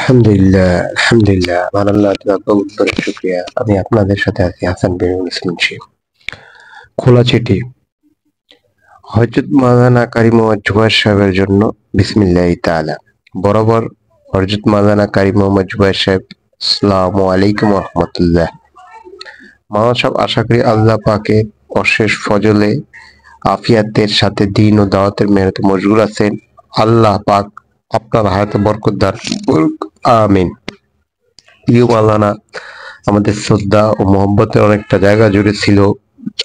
আলহামদুলিল্লাহ, আলহামদুলিল্লাহ। আমার আল্লাহ তাআলা বহুত বড় শুকরিয়া। আমি আপনাদের সাথে আছি হাসান বিন মুন্সি। খোলা চিঠি হযরত মাওলানা কারীম জুবায়ের সাহেবের জন্য বিসমিল্লাহি তাআলা। বরাবর হযরত মাওলানা কারীম জুবায়ের সাহেব, আসসালামু আলাইকুম ওয়া রাহমাতুল্লাহ। মাওলানা সাহেব, আশা করি আল্লাহ পাকের অশেষ ফজলে আফিয়াতের সাথে দিন ও দাওয়াতের মেহনতে মশগুল আছেন। আল্লাহ পাক আপনার হায়াতে বরকত দান করুক, আমিন। প্রিয় মাওলানা, আমাদের শ্রদ্ধা ও মহব্বতের অনেকটা জায়গা জুড়ে ছিল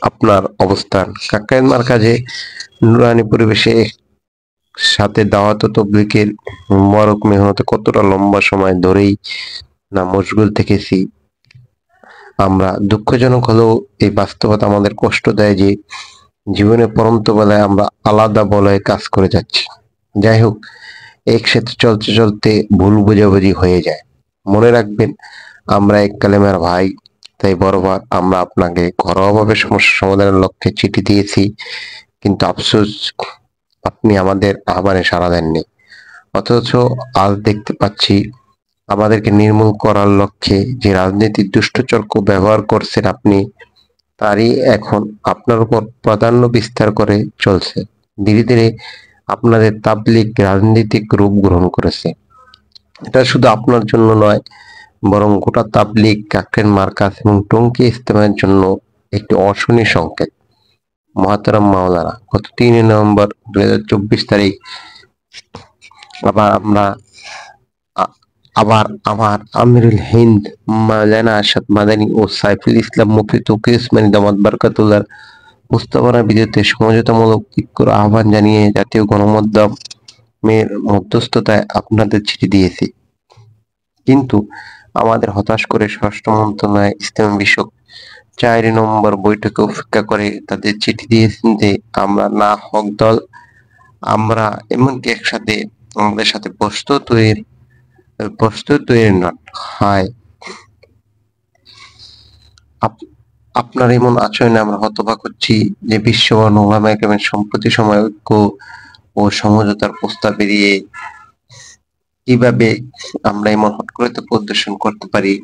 আপনার অবস্থান। কাকায়েন মার্কাজে নুরানি পরিবেশে সাথে দাওয়াত ও তাবলীগের মোবারক মেহনতে কতটা লম্বা সময় ধরেই না মশগুল থেকেছি আমরা। দুঃখজনক হলেও এই বাস্তবতা আমাদের কষ্ট দেয় যে জীবনের পরন্ত বেলায় আমরা আলাদা বলয়ে কাজ করে যাচ্ছি। যাই হোক, একসাথে চলতে চলতে ভুল বোঝাবুঝি হয়ে যায়। মনে রাখবেন, আমরা এক কালেমার ভাই। তাই বরাবর আমরা আপনাকে ঘরোয়াভাবে সমস্যা সমাধানের লক্ষ্যে চিঠি দিয়েছি, কিন্তু আফসোস আপনি আমাদের আহ্বানে সাড়া দেননি। অথচ আজ দেখতে পাচ্ছি আমাদেরকে নির্মূল করার লক্ষ্যে যে রাজনীতির দুষ্টচক্র ব্যবহার করছেন আপনি, তারই এখন আপনার উপর প্রাধান্য বিস্তার করে চলছে। ধীরে ধীরে আপনাদের তাবলীগ রাজনৈতিক রূপ গ্রহণ করেছে। এটা শুধু আপনার জন্য নয়, বরং গোটা তাবলীগ, কাকরাইল মার্কাজ এবং টঙ্গী ইজতেমার জন্য একটি অশনি সংকেত। মোহতারাম মাওলানা, গত ৩ নভেম্বর ২০২৪ তারিখ আবার আমরা আমার আমিরুল হিন্দ মাওলানা আরশাদ মাদানী ও সাইফুল ইসলাম মুফতি তৌকি উসমানী দামাত বারকাতুল্লাহর প্রস্তাবনার বিরুদ্ধে সমঝোতামূলক ঐক্যের আহ্বান জানিয়ে জাতীয় গণমাধ্যমের মধ্যস্থতায় আপনাদের চিঠি দিয়েছি। কিন্তু আমাদের হতাশ করে স্বরাষ্ট্র মন্ত্রণালয় ইসলাম বিষয়ক ৪ নম্বর বৈঠকে উপেক্ষা করে তাদের চিঠি দিয়েছেন যে আমরা না হক দল, আমরা এমনকি একসাথে আমাদের সাথে প্রস্তুত তৈরি নন। হায়, আপনার এমন আচরণে আমরা হতবাক হচ্ছি যে বিশ্ববর্ণ ওলামায়ে কেরামের সম্প্রতি সময় ঐক্য ও সমঝোতার প্রস্তাব বেরিয়ে কিভাবে আমরা এমন হট করে তো প্রদর্শন করতে পারি।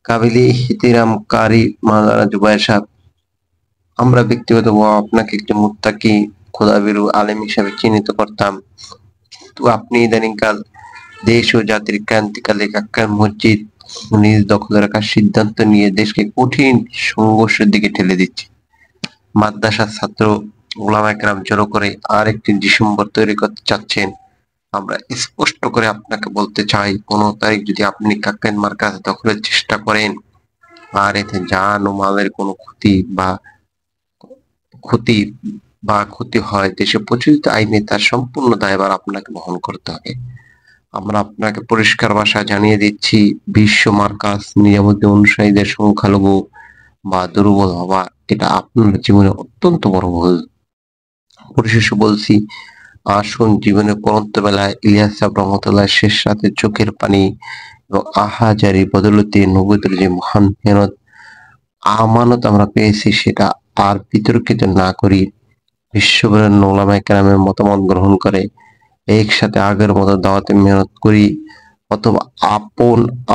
কাবিলি ইহতিরাম কারি মাওলানা জুবায়ের সাহেব, আমরা ব্যক্তিগতভাবে আপনাকে একটি মুত্তাকি খোদাভীরু আলেম হিসেবে চিহ্নিত করতাম, তো আপনি ইদানিংকাল দেশ ও জাতির ক্রান্তিকালে কাক্কার মসজিদ নিজ দখলে রাখার সিদ্ধান্ত নিয়ে দেশকে কঠিন সংঘর্ষের দিকে ঠেলে দিচ্ছে। মাদ্রাসার ছাত্র ওলামায়ে কেরাম জড়ো করে আরেকটি ডিসেম্বর তৈরি করতে চাচ্ছেন। আমরা স্পষ্ট করে আপনাকে বলতে চাই, ১৫ তারিখ যদি আপনি কাক্কাইন মার্কাজ দখলের চেষ্টা করেন আর এতে জান ও মালের কোনো ক্ষতি হয়, দেশে প্রচলিত আইনে তার সম্পূর্ণ দায়ভার আপনাকে বহন করতে হবে। আমরা আপনাকে পরিষ্কার ভাষায় জানিয়ে দিচ্ছি, বিশ্ব মার্কাজ নিজামুদ্দিন অনুসারীদের সংখ্যালঘু বা দুর্বল হওয়া এটা আপনার জীবনে অত্যন্ত বড় ভুল। পরিশেষে বলছি, আসুন জীবনের পরন্ত বেলায় ইলিয়াস সাহেব রহমতুল্লাহ শেষ রাতের চোখের পানি এবং আহাজারি বদৌলতে নবীদের যে মহান মেহনত আমানত আমরা পেয়েছি সেটা আর বিতর্কিত না করি। বিশ্ববরেণ্য ওলামায়ে কেরামের মতামত গ্রহণ করে একসাথে আগের মতো দাওয়াতে মেহনত করি, অথবা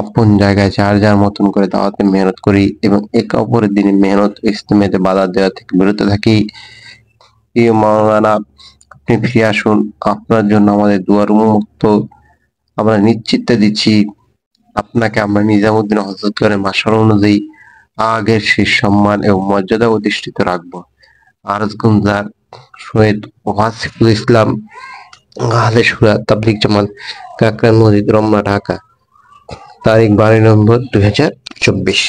আপন জায়গায় যার যার মতন করে দাওয়াতে মেহনত করি এবং একে অপরের দিনে মেহনত ইজতেমাতে বাধা দেওয়া থেকে বিরত থাকি। প্রিয় মাওলানা, আপনি ফিরে আসুন, আপনার জন্য আমাদের দুয়ার উন্মুক্ত। আমরা নিশ্চিত দিচ্ছি আপনাকে আমরা নিজামুদ্দিন হযরতগণের মাশার অনুযায়ী আগের সেই সম্মান এবং মর্যাদা অধিষ্ঠিত রাখবো। আরজ গুঞ্জার শহীদ ওয়াসিফুল ইসলাম, আহলে শুরা তাবলীগ জামাত, কাকরাইল মসজিদ, রমনা, ঢাকা। তারিখ ১২ নভেম্বর ২০২৪।